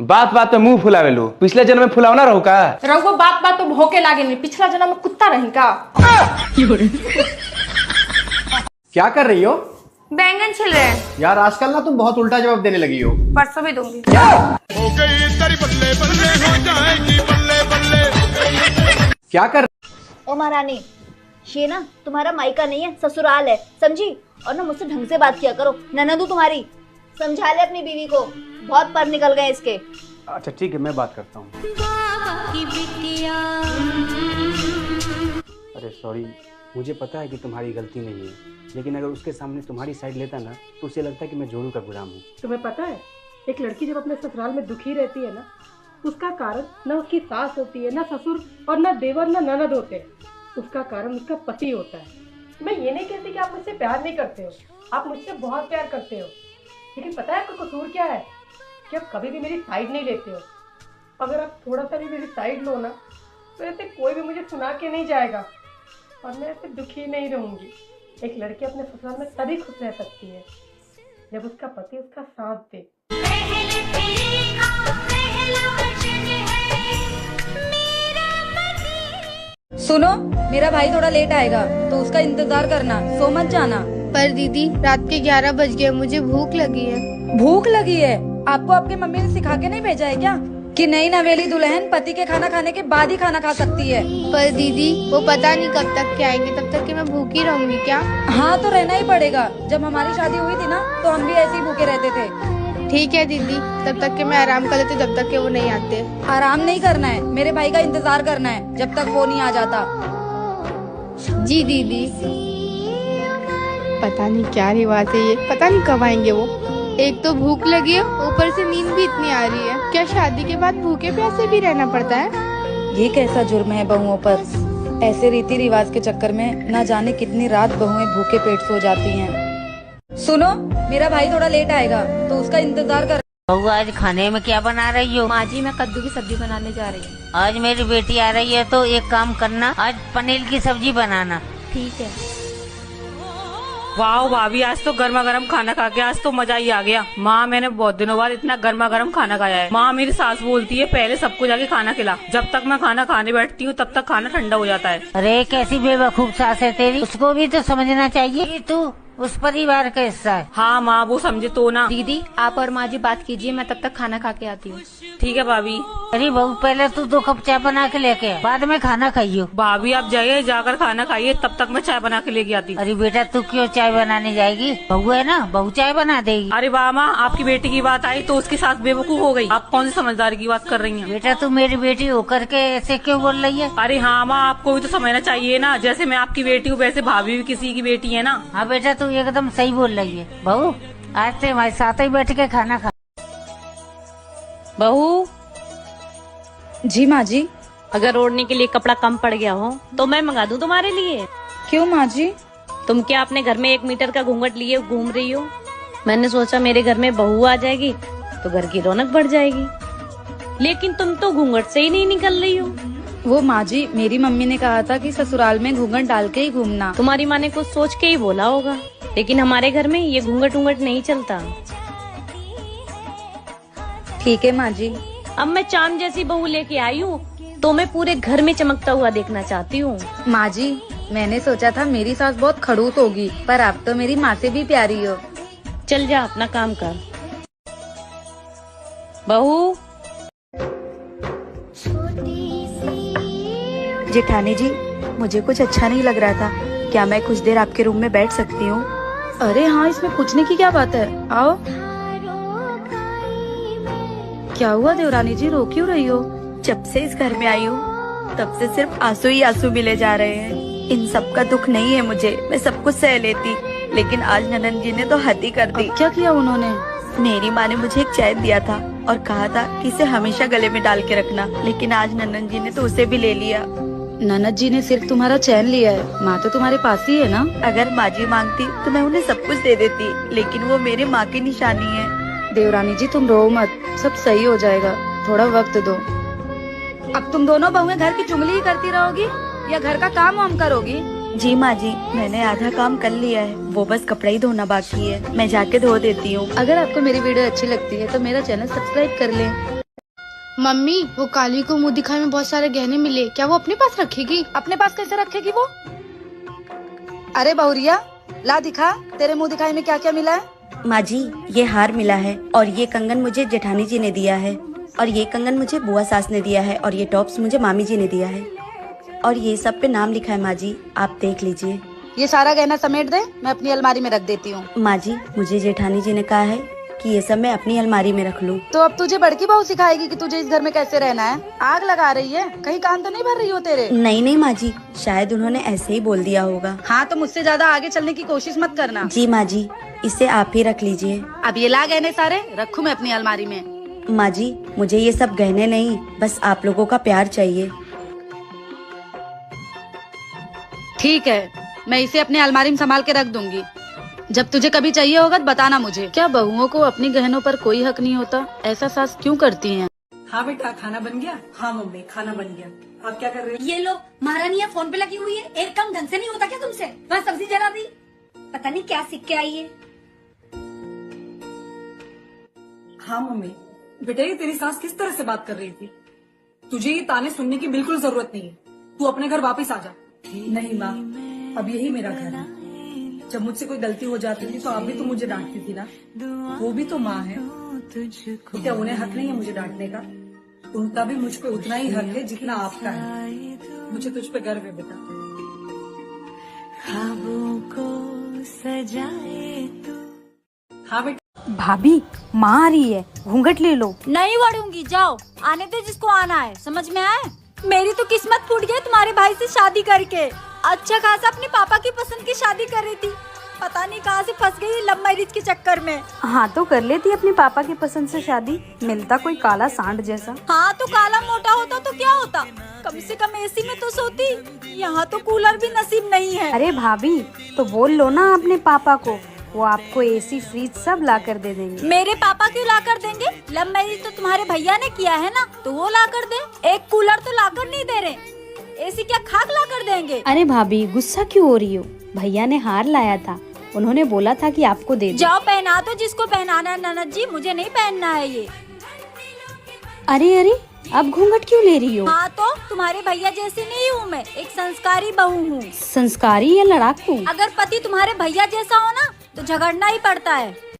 बात बात पे मुंह फुलावेलू, पिछले जन्म में फुलावना रहू का? रघु बात बात तो भौके लागे नहीं, पिछला जन्म में कुत्ता रही का। क्या कर रही हो? बैंगन छिल रहे हैं। यार आजकल ना तुम बहुत उल्टा जवाब देने लगी हो। परसों भी दूंगी। क्या कर? ओ महारानी, ये ना तुम्हारा मायका नहीं है, ससुराल है, समझी? और ना मुझसे ढंग से बात किया करो। ननदू तुम्हारी, समझा ले अपनी बीवी को, बहुत पर निकल गए इसके। अच्छा ठीक है, मैं बात करता हूँ। अरे सॉरी, मुझे पता है कि तुम्हारी गलती नहीं है, लेकिन अगर उसके सामने तुम्हारी साइड लेता ना तो उसे लगता है कि मैं जोरू का गुलाम हूँ। तुम्हें पता है, एक लड़की जब अपने ससुराल में दुखी रहती है ना, उसका कारण न उसकी सास होती है, न ससुर, और न देवर, न ननद होते हैं। उसका कारण उसका पति होता है। मैं ये नहीं कहती कि आप मुझसे प्यार नहीं करते हो, आप मुझसे बहुत प्यार करते हो, लेकिन पता है आपका कसूर क्या है कि आप कभी भी मेरी साइड नहीं लेते हो। अगर आप थोड़ा सा भी मेरी साइड लो ना, तो ऐसे कोई भी मुझे सुना के नहीं जाएगा और मैं ऐसे दुखी नहीं रहूंगी। एक लड़की अपने ससुराल में तभी खुश रह सकती है जब उसका पति उसका साथ दे। सुनो, मेरा भाई थोड़ा लेट आएगा तो उसका इंतजार करना, सो मत जाना। पर दीदी रात के 11 बज गए, मुझे भूख लगी है। भूख लगी है? आपको आपके मम्मी ने सिखा के नहीं भेजा है क्या कि नई नवेली दुल्हन पति के खाना खाने के बाद ही खाना खा सकती है? पर दीदी वो पता नहीं कब तक के आएंगे, तब तक कि मैं भूखी रहूंगी क्या? हाँ तो रहना ही पड़ेगा। जब हमारी शादी हुई थी ना तो हम भी ऐसे ही भूखे रहते थे। ठीक है दीदी, तब तक के मैं आराम कर लेती, जब तक के वो नहीं आते। आराम नहीं करना है, मेरे भाई का इंतजार करना है जब तक वो नहीं आ जाता। जी दीदी। पता नहीं क्या रिवाज है ये, पता नहीं कब आएंगे वो। एक तो भूख लगी है, ऊपर से नींद भी इतनी आ रही है। क्या शादी के बाद भूखे प्यासे भी रहना पड़ता है? ये कैसा जुर्म है बहुओं पर? ऐसे रीति रिवाज के चक्कर में न जाने कितनी रात बहुएं भूखे पेट सो जाती हैं। सुनो, मेरा भाई थोड़ा लेट आएगा तो उसका इंतजार कर। बहू आज खाने में क्या बना रही हो? माँ जी, मैं कद्दू की सब्जी बनाने जा रही हूँ। आज मेरी बेटी आ रही है तो एक काम करना, आज पनीर की सब्जी बनाना। ठीक है। वाह भाभी, आज तो गर्मा गर्म खाना खा के आज तो मजा ही आ गया। माँ, मैंने बहुत दिनों बाद इतना गर्मा गर्म खाना खाया है। माँ, मेरी सास बोलती है पहले सबको जाके खाना खिला, जब तक मैं खाना खाने बैठती हूँ तब तक खाना ठंडा हो जाता है। अरे कैसी बेवकूफ सास है तेरी, उसको भी तो समझना चाहिए कि तू उस परिवार का हिस्सा है। हाँ माँ, वो समझे तो ना। दीदी आप और माँ जी बात कीजिए, मैं तब तक खाना खा के आती हूँ। ठीक है भाभी। अरे बहू, पहले तू 2 कप चाय बना के लेके आ, बाद में खाना खाइयो। भाभी आप जाइए, जाकर खाना खाइए, तब तक मैं चाय बना के लेके आती हूँ। अरे बेटा, तू क्यों चाय बनाने जाएगी? बहू है ना, बहू चाय बना देगी। अरे वाह माँ, आपकी बेटी की बात आई तो उसके साथ बेवकूफ हो गई। आप कौन सी समझदारी की बात कर रही हैं? बेटा, तू मेरी बेटी होकर के ऐसे क्यों बोल रही है? अरे हाँ माँ, आपको भी तो समझना चाहिए ना, जैसे मैं आपकी बेटी हूँ वैसे भाभी भी किसी की बेटी है ना। हाँ बेटा, तू एकदम सही बोल रही है। बहू, आज से हमारे साथ ही बैठ के खाना खा। बहू जी माँ जी। अगर ओढ़ने के लिए कपड़ा कम पड़ गया हो तो मैं मंगा दूं तुम्हारे लिए। क्यों माँ जी? तुम क्या अपने घर में 1 मीटर का घूंघट लिए घूम रही हो? मैंने सोचा मेरे घर में बहू आ जाएगी तो घर की रौनक बढ़ जाएगी, लेकिन तुम तो घूंघट से ही नहीं निकल रही हो। वो माँ जी, मेरी मम्मी ने कहा था कि ससुराल में घूंघट डाल के ही घूमना। तुम्हारी माँ ने कुछ सोच के ही बोला होगा, लेकिन हमारे घर में ये घूंघट उंघट नहीं चलता। ठीक है माँ जी। अब मैं चांद जैसी बहू लेके आई हूँ तो मैं पूरे घर में चमकता हुआ देखना चाहती हूँ। माँ जी, मैंने सोचा था मेरी सास बहुत खड़ूस होगी, पर आप तो मेरी माँ से भी प्यारी हो। चल जा अपना काम कर। बहू। जेठानी जी, मुझे कुछ अच्छा नहीं लग रहा था, क्या मैं कुछ देर आपके रूम में बैठ सकती हूँ? अरे हाँ, इसमें पूछने की क्या बात है, आओ। क्या हुआ देवरानी जी, रो क्यों रही हो? जब से इस घर में आई हूँ तब से सिर्फ आंसू ही आंसू मिले जा रहे हैं। इन सब का दुख नहीं है मुझे, मैं सब कुछ सह लेती, लेकिन आज ननन जी ने तो हद ही कर दी। क्या किया उन्होंने? मेरी माँ ने मुझे एक चैन दिया था और कहा था कि इसे हमेशा गले में डाल के रखना, लेकिन आज ननन जी ने तो उसे भी ले लिया। ननद जी ने सिर्फ तुम्हारा चैन लिया है, माँ तो तुम्हारे पास ही है ना। अगर माँ जी मांगती तो मैं उन्हें सब कुछ दे देती, लेकिन वो मेरे माँ की निशानी है। देवरानी जी तुम रो मत, सब सही हो जाएगा, थोड़ा वक्त दो। अब तुम दोनों बहुएं घर की चुगली ही करती रहोगी या घर का काम वाम करोगी? जी माँ जी, मैंने आधा काम कर लिया है, वो बस कपड़ा ही धोना बाकी है, मैं जाके धो देती हूँ। अगर आपको मेरी वीडियो अच्छी लगती है तो मेरा चैनल सब्सक्राइब कर लें। मम्मी वो काली को मुंह दिखाई में बहुत सारे गहने मिले, क्या वो अपने पास रखेगी? अपने पास कैसे रखेगी वो? अरे बहुरिया, ला दिखा, तेरे मुंह दिखाई में क्या क्या मिला है? माँ जी, ये हार मिला है और ये कंगन मुझे जेठानी जी ने दिया है और ये कंगन मुझे बुआ सास ने दिया है और ये टॉप्स मुझे मामी जी ने दिया है और ये सब पे नाम लिखा है। माँ जी, आप देख लीजिए। ये सारा गहना समेट दे, मैं अपनी अलमारी में रख देती हूँ। माँ जी, मुझे जेठानी जी ने कहा है कि ये सब मैं अपनी अलमारी में रख लूँ। तो अब तुझे बड़की बहू सिखाएगी कि तुझे इस घर में कैसे रहना है? आग लगा रही है, कहीं कान तो नहीं भर रही हो तेरे? नहीं माँ जी, शायद उन्होंने ऐसे ही बोल दिया होगा। हाँ तो मुझसे ज्यादा आगे चलने की कोशिश मत करना। जी माँ जी, इसे आप ही रख लीजिए। अब ये ला गहने सारे रखूँ मैं अपनी अलमारी में। माँ जी, मुझे ये सब गहने नहीं, बस आप लोगों का प्यार चाहिए। ठीक है, मैं इसे अपने अलमारी में संभाल के रख दूंगी। जब तुझे कभी चाहिए होगा तो बताना मुझे। क्या बहुओं को अपनी गहनों पर कोई हक नहीं होता? ऐसा सास क्यों करती हैं? हाँ बेटा, खाना बन गया? हाँ मम्मी, खाना बन गया। आप क्या कर रहे हो? ये लो, महारानी फोन पे लगी हुई है। एक काम ढंग से नहीं होता क्या तुमसे? वहाँ सब्जी जला दी, पता नहीं क्या सीख के आई है। हाँ मम्मी, बेटा ये तेरी सास किस तरह से बात कर रही थी? तुझे ये ताने सुनने की बिल्कुल जरूरत नहीं है। तू अपने घर वापस आ जा। नहीं माँ, अब यही मेरा घर है। जब मुझसे कोई गलती हो जाती थी तो आप भी तो मुझे डांटती थी ना। वो भी तो माँ है, क्या उन्हें हक नहीं है मुझे डांटने का? उनका भी मुझ पे उतना ही हक है जितना आपका है। मुझे तुझ पे गर्व है बेटा। हाँ बेटा। भाभी, माँ आ रही है, घूंघट ले लो। नहीं वड़ूंगी, जाओ, आने दे जिसको आना है। समझ में आए? मेरी तो किस्मत फूट गई तुम्हारे भाई से शादी करके। अच्छा खासा अपने पापा की पसंद की शादी कर रही थी, पता नहीं कहाँ से फंस गई लव मैरिज के चक्कर में। हाँ तो कर लेती अपने पापा की पसंद से शादी, मिलता कोई काला सांड जैसा। हाँ तो काला मोटा होता तो क्या होता, कम से कम एसी में तो सोती। यहाँ तो कूलर भी नसीब नहीं है। अरे भाभी, तो बोल लो ना अपने पापा को, वो आपको एसी फ्रिज सब ला कर दे देंगे। मेरे पापा क्यों ला कर देंगे? लव मैरिज तो तुम्हारे भैया ने किया है ना, तो वो ला कर दे। एक कूलर तो ला कर नहीं दे रहे, एसी क्या खाक ला कर देंगे? अरे भाभी, गुस्सा क्यों हो रही हो? भैया ने हार लाया था, उन्होंने बोला था कि आपको दे दो। जाओ पहना दो जिसको पहनाना है ननद जी, मुझे नहीं पहनना है ये। अरे अरे, अब घूंघट क्यों ले रही हो? हाँ तो तुम्हारे भैया जैसी नहीं हूँ मैं, एक संस्कारी बहू हूँ। संस्कारी या लड़ाकू? अगर पति तुम्हारे भैया जैसा हो ना तो झगड़ना ही पड़ता है।